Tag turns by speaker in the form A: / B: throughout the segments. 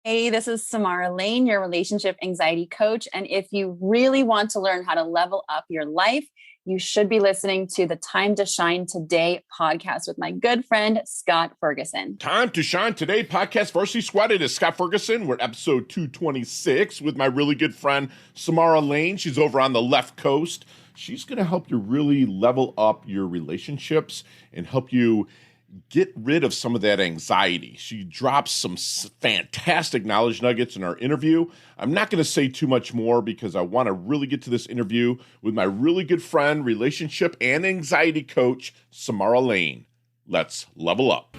A: Hey, this is Samara Lane, your relationship anxiety coach. And if you really want to learn how to level up your life, you should be listening to the Time to Shine Today podcast with my good friend, Scott Ferguson.
B: Time to Shine Today podcast Varsity Squad. It is Scott Ferguson. We're at episode 226 with my really good friend, Samara Lane. She's over on the left coast. She's going to help you really level up your relationships and help you get rid of some of that anxiety. She drops some fantastic knowledge nuggets in our interview. I'm not going to say too much more because I want to really get to this interview with my really good friend, relationship and anxiety coach, Samara Lane. Let's level up.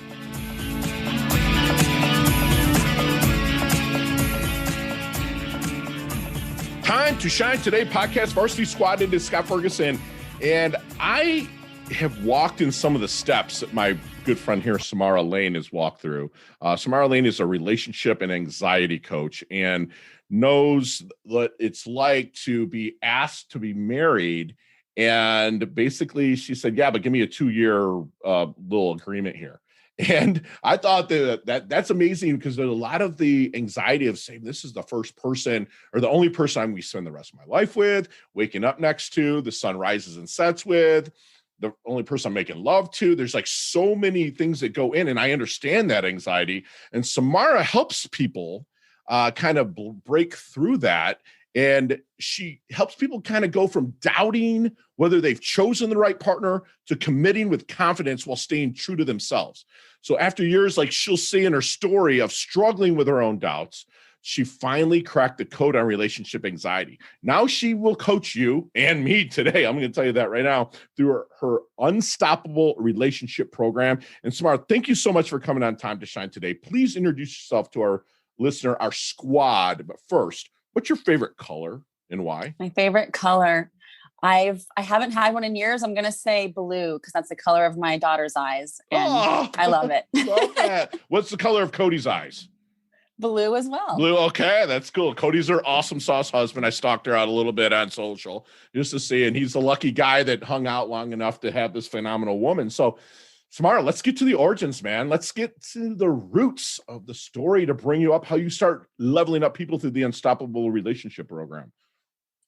B: Time to Shine Today podcast Varsity Squad. It is Scott Ferguson. And I have walked in some of the steps that my good friend here, Samara Lane, has walked through. Samara Lane is a relationship and anxiety coach and knows what it's like to be asked to be married. And basically she said, yeah, but give me a 2-year little agreement here. And I thought that's amazing because there's a lot of the anxiety of saying this is the first person or the only person I'm going to spend the rest of my life with, waking up next to, the sun rises and sets with, the only person I'm making love to. There's like so many things that go in, and I understand that anxiety. And Samara helps people kind of break through that. And she helps people kind of go from doubting whether they've chosen the right partner to committing with confidence while staying true to themselves. So after years, like she'll say in her story of struggling with her own doubts, she finally cracked the code on relationship anxiety. Now she will coach you and me today. I'm going to tell you that right now through her Unstoppable Relationship Program. And Samara, thank you so much for coming on Time to Shine today. Please introduce yourself to our listener, our squad. But first, what's your favorite color and why?
A: My favorite color. I haven't had one in years. I'm going to say blue because that's the color of my daughter's eyes. And I love it.
B: Love that. What's the color of Cody's eyes?
A: Blue as well.
B: Blue. Okay. That's cool. Cody's her awesome sauce husband. I stalked her out a little bit on social just to see, and he's the lucky guy that hung out long enough to have this phenomenal woman. So Samara, let's get to the origins, man. Let's get to the roots of the story to bring you up, how you start leveling up people through the Unstoppable Relationship Program.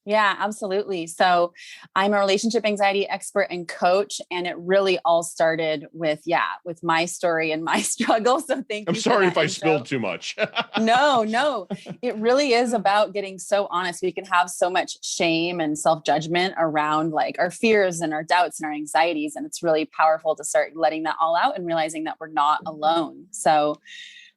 A: Yeah, absolutely. So I'm a relationship anxiety expert and coach, and it really all started with my story and my struggle. So thank you.
B: I'm sorry if I spilled too much.
A: No, it really is about getting so honest. We can have so much shame and self-judgment around like our fears and our doubts and our anxieties. And it's really powerful to start letting that all out and realizing that we're not alone. So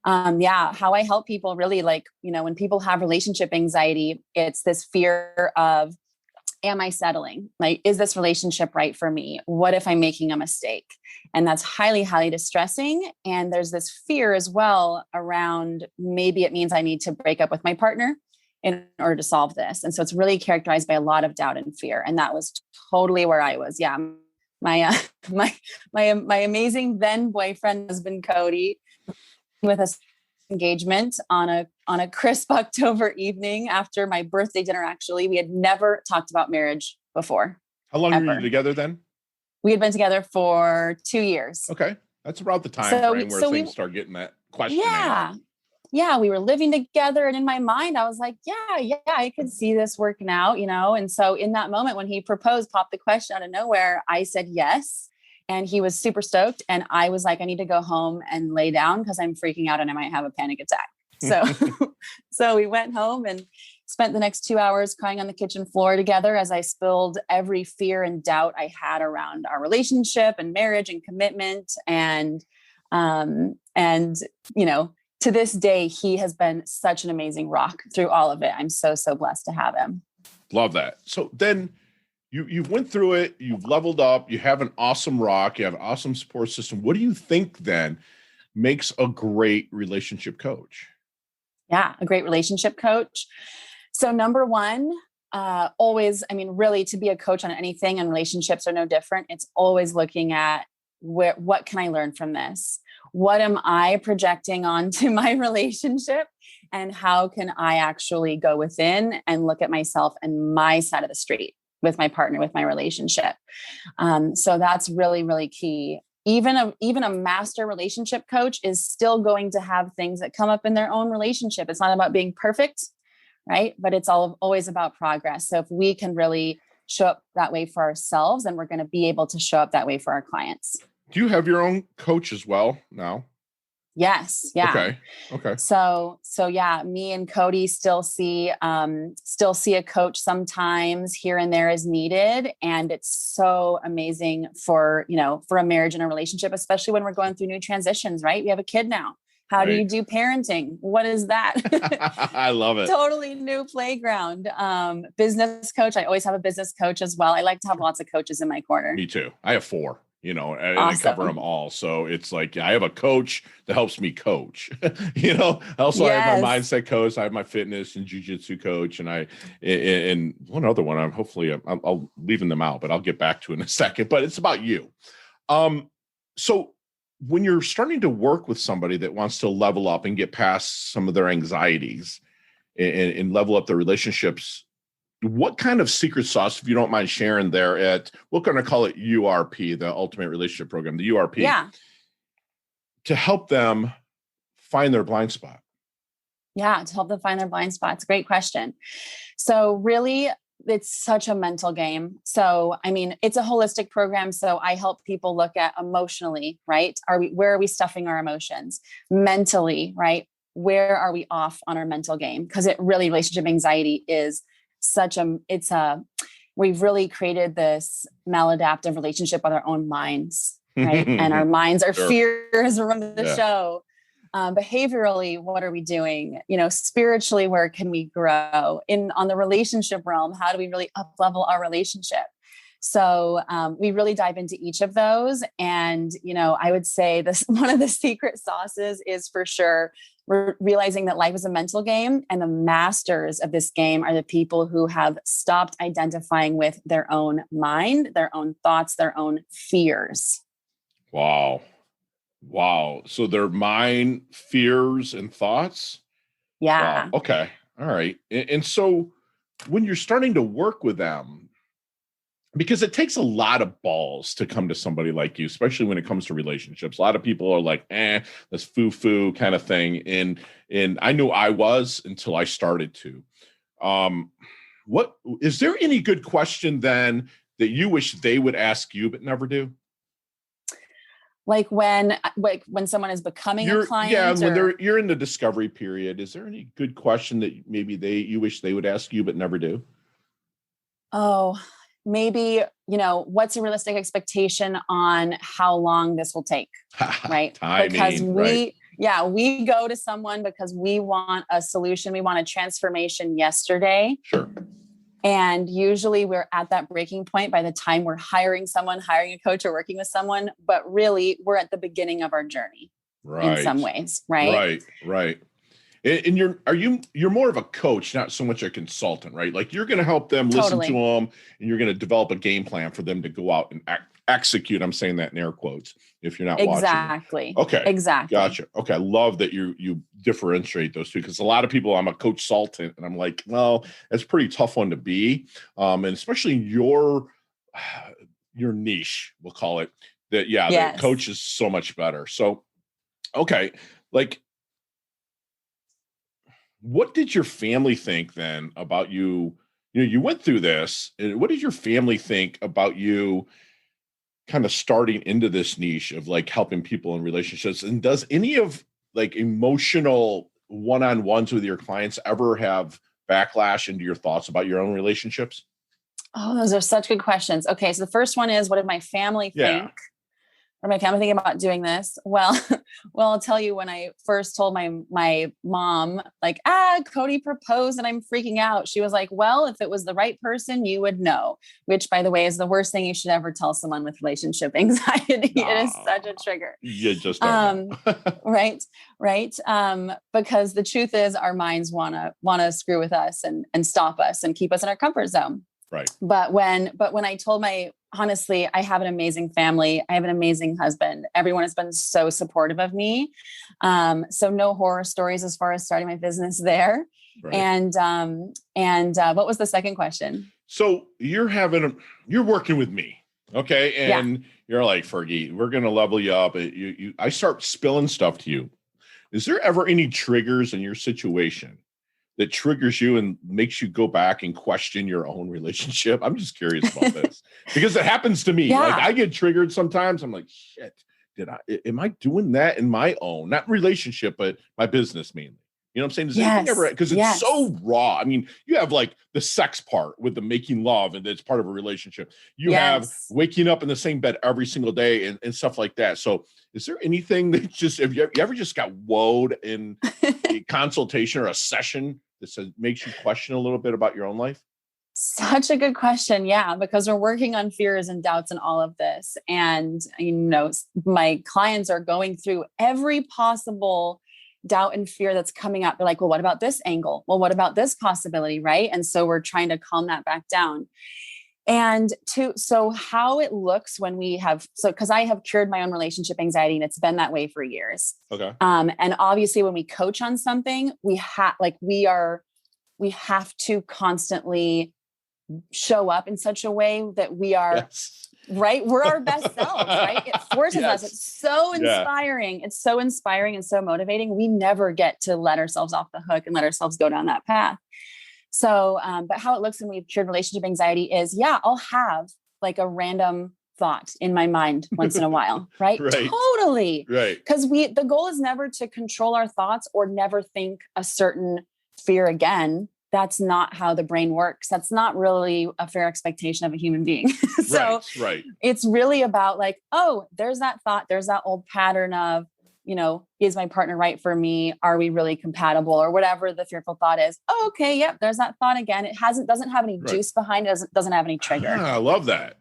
A: how I help people really when people have relationship anxiety, it's this fear of, am I settling? Like, is this relationship right for me? What if I'm making a mistake? And that's highly, highly distressing. And there's this fear as well around maybe it means I need to break up with my partner in order to solve this. And so it's really characterized by a lot of doubt and fear. And that was totally where I was. Yeah. My amazing then boyfriend, husband, Cody, with us engagement on a crisp October evening after my birthday dinner. Actually, we had never talked about marriage before.
B: How long were you together then?
A: We had been together for 2 years.
B: Okay. That's about the time frame where things start getting that question.
A: Yeah. We were living together. And in my mind, I was like, yeah, I could see this working out, And so in that moment, when he proposed, popped the question out of nowhere, I said yes. And he was super stoked. And I was like, I need to go home and lay down because I'm freaking out and I might have a panic attack. So we went home and spent the next 2 hours crying on the kitchen floor together as I spilled every fear and doubt I had around our relationship and marriage and commitment. And to this day, he has been such an amazing rock through all of it. I'm so, so blessed to have him.
B: Love that. So then you went through it, you've leveled up, you have an awesome rock, you have an awesome support system. What do you think then makes a great relationship coach?
A: Yeah, a great relationship coach. So number one, really to be a coach on anything, and relationships are no different. It's always looking at what can I learn from this? What am I projecting onto my relationship? And how can I actually go within and look at myself and my side of the street with my partner, with my relationship? So that's really, really key. even a master relationship coach is still going to have things that come up in their own relationship. It's not about being perfect, right? But it's always about progress. So if we can really show up that way for ourselves, then we're going to be able to show up that way for our clients.
B: Do you have your own coach as well now?
A: Yes. Yeah.
B: Okay.
A: So yeah, me and Cody still see a coach sometimes here and there as needed. And it's so amazing for a marriage and a relationship, especially when we're going through new transitions, right? We have a kid now. How do you do parenting? What is that?
B: I love it.
A: Totally new playground. Business coach. I always have a business coach as well. I like to have lots of coaches in my corner.
B: Me too. I have 4. And
A: awesome.
B: I cover them all. So it's like, I have a coach that helps me coach, also I have my mindset coach. I have my fitness and jujitsu coach. And one other one, I'll leaving them out, but I'll get back to in a second, but it's about you. So when you're starting to work with somebody that wants to level up and get past some of their anxieties and level up their relationships, what kind of secret sauce, if you don't mind sharing there we're going to call it URP, the Ultimate Relationship Program, the URP, to help them find their blind spot?
A: Yeah, to help them find their blind spots. Great question. So really, it's such a mental game. So, I mean, it's a holistic program. So I help people look at emotionally, right? Where are we stuffing our emotions? Mentally, right? Where are we off on our mental game? Because relationship anxiety is we've really created this maladaptive relationship with our own minds, right? And our minds are fears run the show. Behaviorally, what are we doing? Spiritually, where can we grow? On the relationship realm, how do we really up level our relationship? So we really dive into each of those. And, I would say one of the secret sauces is for sure we're realizing that life is a mental game, and the masters of this game are the people who have stopped identifying with their own mind, their own thoughts, their own fears.
B: Wow. So their mind, fears, and thoughts?
A: Yeah.
B: Wow. Okay. All right. And so when you're starting to work with them, because it takes a lot of balls to come to somebody like you, especially when it comes to relationships. A lot of people are like, this foo-foo kind of thing. And I knew I was until I started to. What is there any good question then that you wish they would ask you but never do?
A: Like when someone is becoming a client?
B: Yeah, when you're in the discovery period, is there any good question that maybe you wish they would ask you but never do?
A: Oh, maybe, what's a realistic expectation on how long this will take, right?
B: Timing,
A: because
B: right.
A: we go to someone because we want a solution. We want a transformation yesterday.
B: Sure.
A: And usually we're at that breaking point by the time we're hiring a coach or working with someone, but really we're at the beginning of our journey in some ways, right?
B: Right. And you're more of a coach, not so much a consultant, right? Like you're going to help them listen to them, and you're going to develop a game plan for them to go out and execute. I'm saying that in air quotes if you're not watching.
A: Exactly.
B: Okay.
A: Exactly.
B: Gotcha. Okay. I love that you differentiate those two, because a lot of people, I'm a coach consultant, and I'm like, well, that's a pretty tough one to be. And especially your niche, we'll call it that. Yeah. Yes. The coach is so much better. So, okay. Like, what did your family think then about you? You went through this, and what did your family think about you kind of starting into this niche of like helping people in relationships? And does any of like emotional one-on-ones with your clients ever have backlash into your thoughts about your own relationships?
A: Oh, those are such good questions. Okay. So the first one is, what did my family think? Or my family thinking about doing this? Well, I'll tell you, when I first told my mom, like, Cody proposed and I'm freaking out, she was like, well, if it was the right person, you would know, which, by the way, is the worst thing you should ever tell someone with relationship anxiety. It is such a trigger.
B: You just don't know.
A: Right. Because the truth is our minds want to screw with us and stop us and keep us in our comfort zone.
B: Right.
A: But when I told honestly, I have an amazing family. I have an amazing husband. Everyone has been so supportive of me. So no horror stories as far as starting my business there. Right. And what was the second question?
B: So you're working with me. Okay. And you're like, Fergie, we're going to level you up. I start spilling stuff to you. Is there ever any triggers in your situation that triggers you and makes you go back and question your own relationship? I'm just curious about this because it happens to me. Like I get triggered sometimes. I'm like, shit, am I doing that in my own, not relationship, but my business mainly? You know what I'm saying? Does anything ever, because it's so raw. I mean, you have like the sex part with the making love, and it's part of a relationship. You have waking up in the same bed every single day and stuff like that. So is there anything that just, if you ever just got woed in a consultation or a session that makes you question a little bit about your own life?
A: Such a good question. Yeah, because we're working on fears and doubts and all of this. And, my clients are going through every possible doubt and fear that's coming up. They're like, well, what about this angle? Well, what about this possibility? Right. And so we're trying to calm that back down. And so how it looks when we have, cause I have cured my own relationship anxiety and it's been that way for years.
B: Okay.
A: And obviously when we coach on something, we have to constantly show up in such a way that we are right. We're our best selves, right? It forces us. It's so inspiring. It's so inspiring and so motivating. We never get to let ourselves off the hook and let ourselves go down that path. So, but how it looks when we've cured relationship anxiety is, I'll have like a random thought in my mind once in a while, right? Totally.
B: Right.
A: Because the goal is never to control our thoughts or never think a certain fear again. That's not how the brain works. That's not really a fair expectation of a human being. So it's really about like, oh, there's that thought. There's that old pattern of, is my partner right for me? Are we really compatible or whatever the fearful thought is? Oh, okay. Yep. There's that thought again. It doesn't have any juice behind it. Doesn't have any trigger.
B: I love that.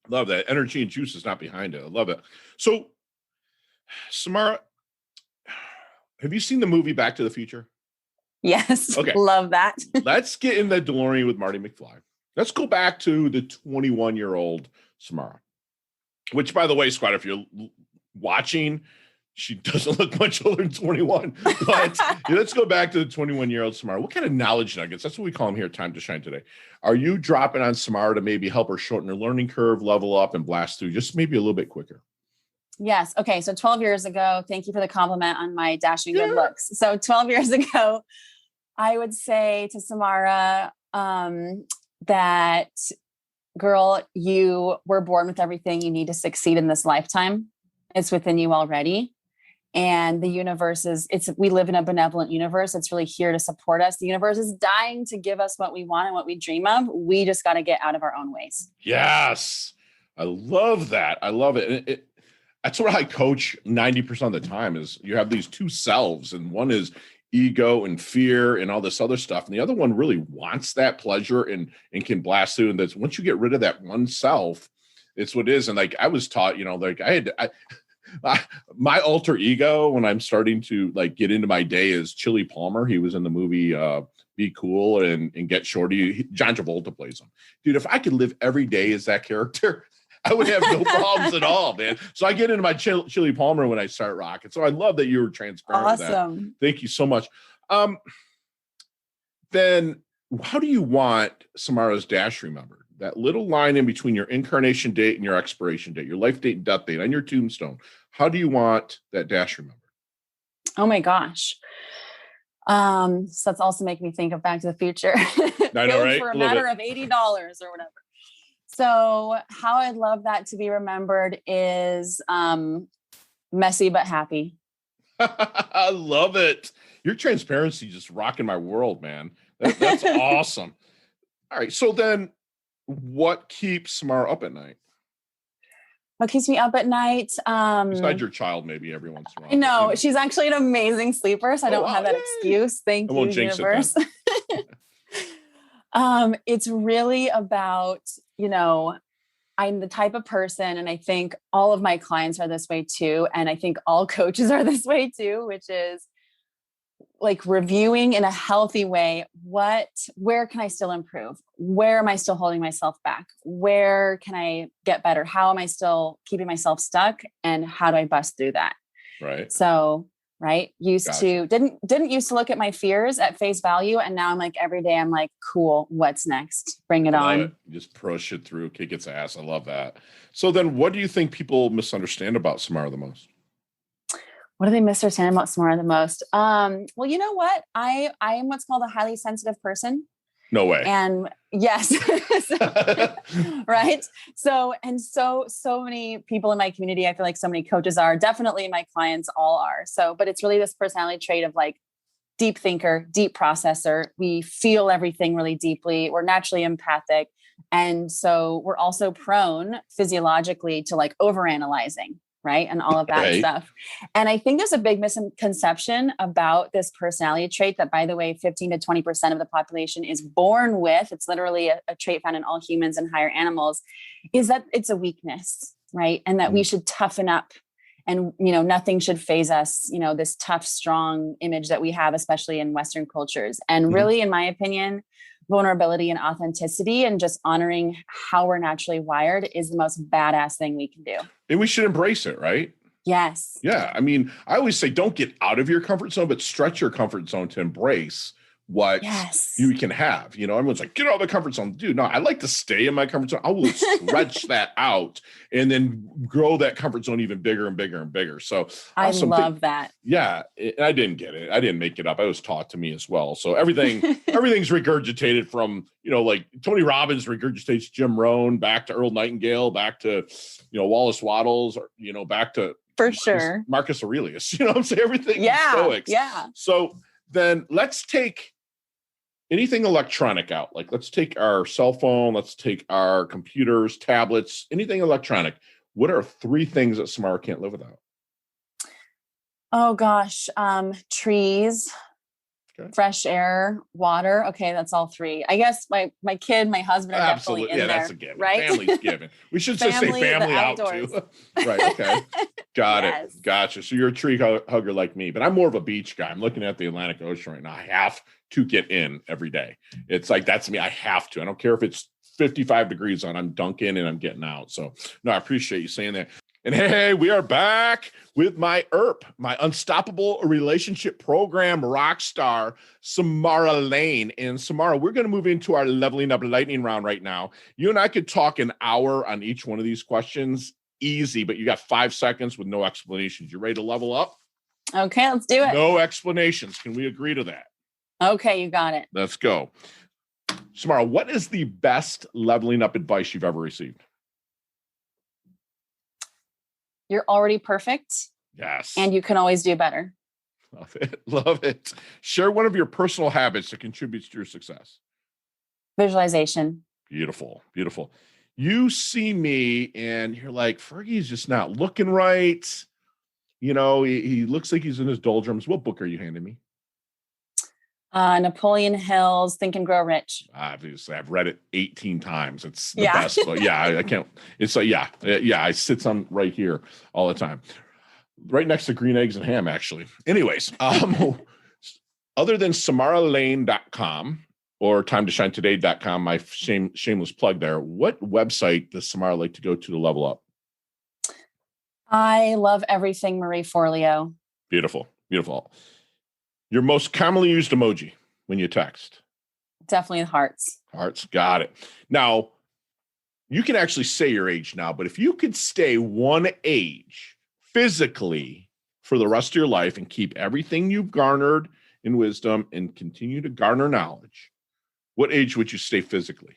B: Love that. Energy and juice is not behind it. I love it. So Samara, have you seen the movie Back to the Future?
A: Yes.
B: Okay.
A: Love that.
B: Let's get in the DeLorean with Marty McFly. Let's go back to the 21-year-old Samara, which, by the way, Squad, if you're watching, she doesn't look much older than 21. But let's go back to the 21-year-old Samara. What kind of knowledge nuggets, that's what we call them here at Time to Shine today, are you dropping on Samara to maybe help her shorten her learning curve, level up, and blast through just maybe a little bit quicker?
A: Yes. Okay. So 12 years ago, thank you for the compliment on my dashing good looks. So 12 years ago, I would say to Samara that, girl, you were born with everything you need to succeed in this lifetime. It's within you already. And the universe we live in a benevolent universe. It's really here to support us. The universe is dying to give us what we want and what we dream of. We just got to get out of our own ways.
B: Yes. I love that. I love it. That's what I coach 90% of the time is you have these two selves, and one is ego and fear and all this other stuff. And the other one really wants that pleasure and can blast through. And that's once you get rid of that one self, it's what it is. And like I was taught, like my alter ego when I'm starting to like get into my day is Chili Palmer. He was in the movie Be Cool and Get Shorty. John Travolta plays him. Dude, if I could live every day as that character, I would have no problems at all, man. So I get into my Chili Palmer when I start rocking. So I love that you were transparent with that. Thank you so much. Then how do you want Samara's dash remembered? That little line in between your incarnation date and your expiration date, your life date and death date on your tombstone. How do you want that dash remembered?
A: Oh my gosh. So that's also making me think of Back to the Future.
B: I know, right?
A: For a matter of $80 or whatever. So how I'd love that to be remembered is messy but happy.
B: I love it. Your transparency just rocking my world, man. That's awesome. All right. So then what keeps Samara up at night?
A: What keeps me up at night?
B: Besides your child, maybe every once in a while.
A: No, she's actually an amazing sleeper, so I don't have that excuse. Thank you, universe. It's really about, I'm the type of person, and I think all of my clients are this way too. And I think all coaches are this way too, which is like reviewing in a healthy way. Where can I still improve? Where am I still holding myself back? Where can I get better? How am I still keeping myself stuck? And how do I bust through that?
B: Right.
A: So right?
B: Gotcha.
A: Didn't used to look at my fears at face value. And now I'm like, every day I'm like, cool, what's next? Bring it
B: I love it.
A: on.
B: Just push it through, kick its ass. I love that. So then what do you think people misunderstand about Samara the most?
A: What do they misunderstand about Samara the most? Well, you know what? I am what's called a highly sensitive person.
B: No way.
A: And yes, right. So many people in my community, I feel like so many coaches are, definitely my clients all are. So, but it's really this personality trait of like deep thinker, deep processor. We feel everything really deeply. We're naturally empathic. And so we're also prone physiologically to like overanalyzing, right? And all of that
B: Right.
A: stuff. And I think there's a big misconception about this personality trait that, by the way, 15 to 20% of the population is born with. It's literally a trait found in all humans and higher animals, is that it's a weakness, right? And that we should toughen up and, nothing should phase us, this tough, strong image that we have, especially in Western cultures. And really, in my opinion, vulnerability and authenticity and just honoring how we're naturally wired is the most badass thing we can do.
B: And we should embrace it, right?
A: Yes.
B: Yeah. I mean, I always say don't get out of your comfort zone, but stretch your comfort zone to embrace what you can have. Everyone's like, get out of the comfort zone. Dude, no, I like to stay in my comfort zone. I will stretch that out and then grow that comfort zone even bigger and bigger and bigger. So
A: I love that.
B: Yeah. I didn't get it. I didn't make it up. It was taught to me as well. So everything's regurgitated from, like Tony Robbins regurgitates Jim Rohn back to Earl Nightingale, back to, Wallace Wattles, or, back to Marcus Aurelius. I'm saying? Everything.
A: Yeah.
B: Stoics.
A: Yeah.
B: So then let's take anything electronic out. Like let's take our cell phone, let's take our computers, tablets, anything electronic. What are 3 things that Samara can't live without?
A: Oh gosh. Trees, fresh air, water. Okay. That's all 3. I guess my kid, my husband are definitely in there. That's a given. Right?
B: Family's given. We should just say family out too. Right. Okay. Got it. Gotcha. So you're a tree hugger like me, but I'm more of a beach guy. I'm looking at the Atlantic Ocean right now. I have to get in every day. It's like, that's me. I have to. I don't care if it's 55 degrees on, I'm dunking and I'm getting out. So no, I appreciate you saying that. And hey, we are back with my ERP, my Unstoppable Relationship Program rock star, Samara Lane. And Samara, we're going to move into our leveling up lightning round right now. You and I could talk an hour on each one of these questions, easy, but you got 5 seconds with no explanations. You ready to level up?
A: Okay, let's do it.
B: No explanations. Can we agree to that?
A: Okay, you got it.
B: Let's go. Samara, what is the best leveling up advice you've ever received?
A: You're already perfect.
B: Yes.
A: And you can always do better.
B: Love it. Love it. Share one of your personal habits that contributes to your success.
A: Visualization.
B: Beautiful. Beautiful. You see me and you're like, Fergie's just not looking right. He looks like he's in his doldrums. What book are you handing me?
A: Napoleon Hill's Think and Grow Rich.
B: Obviously, I've read it 18 times. It's the best. But I can't. It's like, I sits on right here all the time. Right next to green eggs and ham, actually. Anyways, other than samaralane.com or timetoshinetoday.com, my shameless plug there, what website does Samara like to go to level up?
A: I love everything Marie Forleo.
B: Beautiful. Beautiful. Your most commonly used emoji when you text?
A: Definitely the hearts.
B: Hearts. Got it. Now, you can actually say your age now, but if you could stay one age physically for the rest of your life and keep everything you've garnered in wisdom and continue to garner knowledge, what age would you stay physically?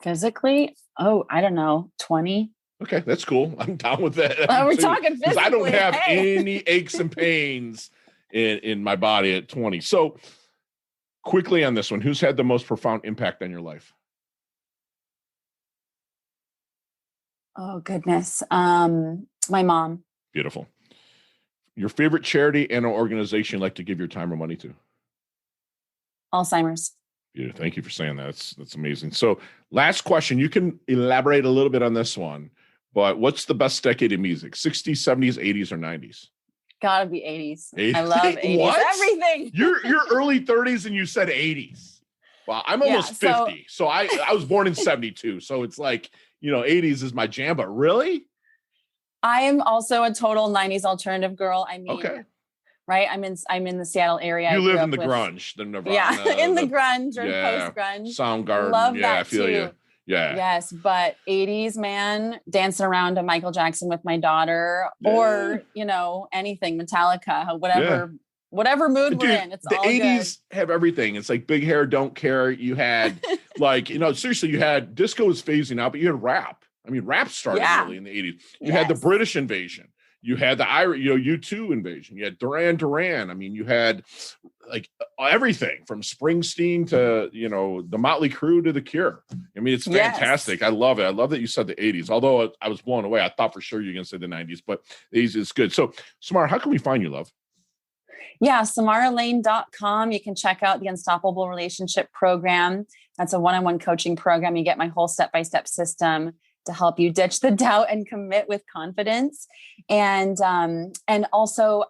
A: Physically? Oh, I don't know. 20.
B: Okay, that's cool. I'm down with that.
A: We're talking physically.
B: I don't have any aches and pains in my body at 20. So quickly on this one, who's had the most profound impact on your life?
A: Oh, goodness. My mom.
B: Beautiful. Your favorite charity and an organization you like to give your time or money to?
A: Alzheimer's.
B: Yeah, thank you for saying that. That's amazing. So last question, you can elaborate a little bit on this one, but what's the best decade of music? 60s, 70s, 80s, or 90s?
A: Gotta be 80s.
B: 80s?
A: I love 80s.
B: What?
A: Everything.
B: You're early 30s and you said 80s. Well, I'm almost 50. So I was born in 72. So it's like, 80s is my jam, but really?
A: I am also a total 90s alternative girl. I mean,
B: okay.
A: right? I'm in the Seattle area.
B: You live in the grunge, the Nirvana.
A: Yeah, in the grunge or post-grunge.
B: Soundgarden.
A: Love
B: Yeah,
A: that
B: I feel
A: too.
B: you. Yeah.
A: Yes, but 80s, man, dancing around to Michael Jackson with my daughter, or anything, Metallica, whatever mood we're in. It's
B: the
A: all
B: 80s
A: good.
B: have everything. It's like Big Hair, Don't Care. You had seriously, you had disco was phasing out, but you had rap. I mean, rap started really in the 80s. You had the British invasion. You had the Irish, U2 invasion. You had Duran Duran. I mean, you had like everything from Springsteen to, the Motley Crue to The Cure. I mean, it's fantastic. I love it. I love that you said the 80s, although I was blown away. I thought for sure you were going to say the 90s, but the 80s is good. So, Samara, how can we find you, love?
A: Yeah, samaralane.com. You can check out the Unstoppable Relationship Program. That's a one-on-one coaching program. You get my whole step-by-step system to help you ditch the doubt and commit with confidence. And also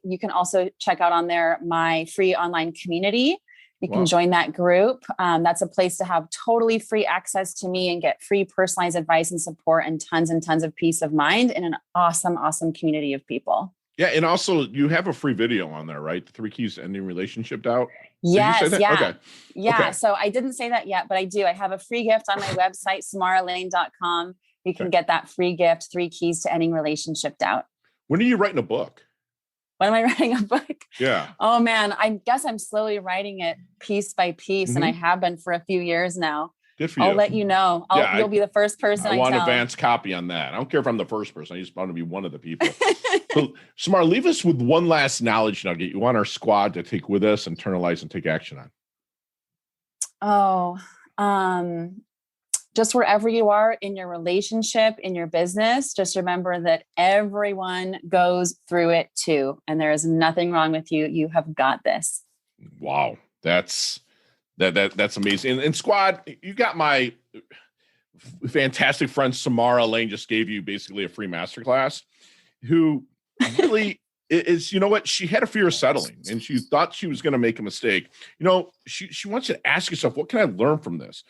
A: you can also check out on there my free online community. You can join that group. That's a place to have totally free access to me and get free personalized advice and support and tons of peace of mind in an awesome, awesome community of people.
B: Yeah. And also you have a free video on there, right? The 3 keys to ending relationship doubt.
A: Yes. Yeah.
B: Okay.
A: Yeah.
B: Okay.
A: So I didn't say that yet, but I do. I have a free gift on my website, samaralane.com. You can get that free gift, 3 keys to ending relationship doubt.
B: When are you writing a book?
A: When am I writing a book?
B: Yeah.
A: Oh man, I guess I'm slowly writing it piece by piece, and I have been for a few years now.
B: Good for you.
A: I'll let you know. You'll be the first person I
B: want
A: tell.
B: Advance copy on that. I don't care if I'm the first person. I just want to be one of the people. So, Samara, leave us with one last knowledge nugget you want our squad to take with us, internalize, and take action
A: on. Just wherever you are in your relationship, in your business, just remember that everyone goes through it too. And there is nothing wrong with you. You have got this.
B: Wow. That's amazing. And squad, you got my fantastic friend, Samara Lane, just gave you basically a free masterclass, who really is, you know what? She had a fear of settling and she thought she was going to make a mistake. She wants you to ask yourself, what can I learn from this?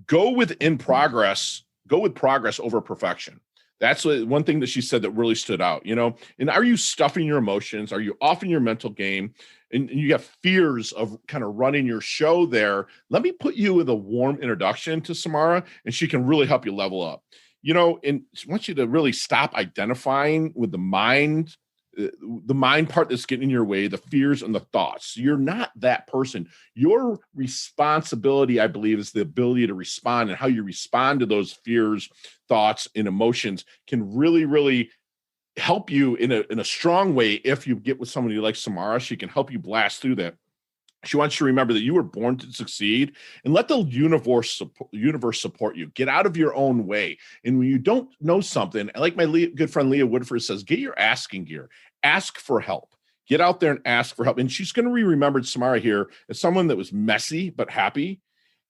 B: Go with progress over perfection. That's one thing that she said that really stood out, and are you stuffing your emotions? Are you off in your mental game? And you have fears of kind of running your show there. Let me put you with a warm introduction to Samara, and she can really help you level up, and she wants you to really stop identifying with the mind part that's getting in your way, the fears and the thoughts. You're not that person. Your responsibility, I believe, is the ability to respond, and how you respond to those fears, thoughts, and emotions can really, really help you in a strong way. If you get with somebody like Samara, she can help you blast through that. She wants you to remember that you were born to succeed, and let the universe support you. Get out of your own way. And when you don't know something, like my good friend Leah Woodford says, get your asking gear. Ask for help. Get out there and ask for help. And she's going to be remembered, Samara, here as someone that was messy but happy.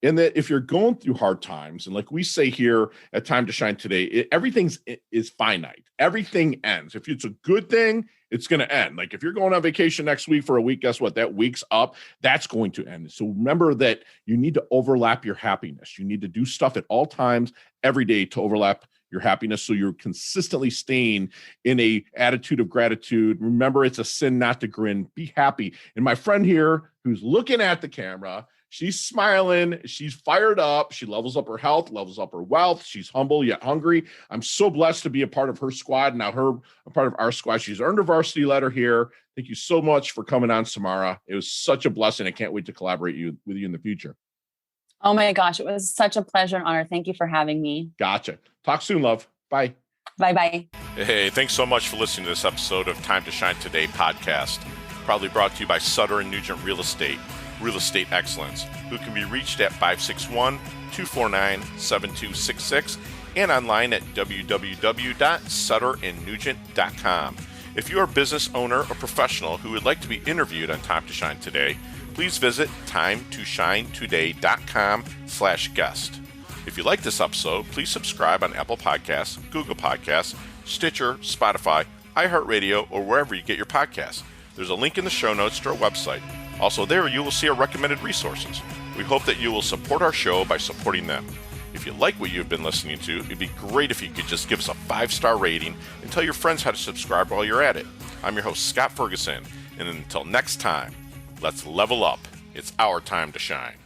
B: And that if you're going through hard times, and like we say here at Time to Shine today, everything is finite. Everything ends. If it's a good thing, it's going to end. Like if you're going on vacation next week for a week, guess what? That week's up. That's going to end. So remember that you need to overlap your happiness. You need to do stuff at all times, every day, to overlap your happiness, so you're consistently staying in a attitude of gratitude. Remember, it's a sin not to grin. Be happy. And my friend here, who's looking at the camera, she's smiling. She's fired up. She levels up her health, levels up her wealth. She's humble yet hungry. I'm so blessed to be a part of her squad. Now a part of our squad. She's earned a varsity letter here. Thank you so much for coming on, Samara. It was such a blessing. I can't wait to collaborate with you in the future.
A: Oh my gosh, it was such a pleasure and honor. Thank you for having me.
B: Gotcha. Talk soon, love. Bye.
A: Bye-bye.
B: Hey, thanks so much for listening to this episode of Time to Shine Today podcast. Proudly brought to you by Sutter & Nugent Real Estate Excellence, who can be reached at 561-249-7266 and online at www.sutterandnugent.com. If you're a business owner or professional who would like to be interviewed on Time to Shine Today, please visit timetoshinetoday.com/guest. If you like this episode, please subscribe on Apple Podcasts, Google Podcasts, Stitcher, Spotify, iHeartRadio, or wherever you get your podcasts. There's a link in the show notes to our website. Also there, you will see our recommended resources. We hope that you will support our show by supporting them. If you like what you've been listening to, it'd be great if you could just give us a 5-star rating and tell your friends how to subscribe while you're at it. I'm your host, Scott Ferguson,
C: And until next time, let's level up. It's our time to shine.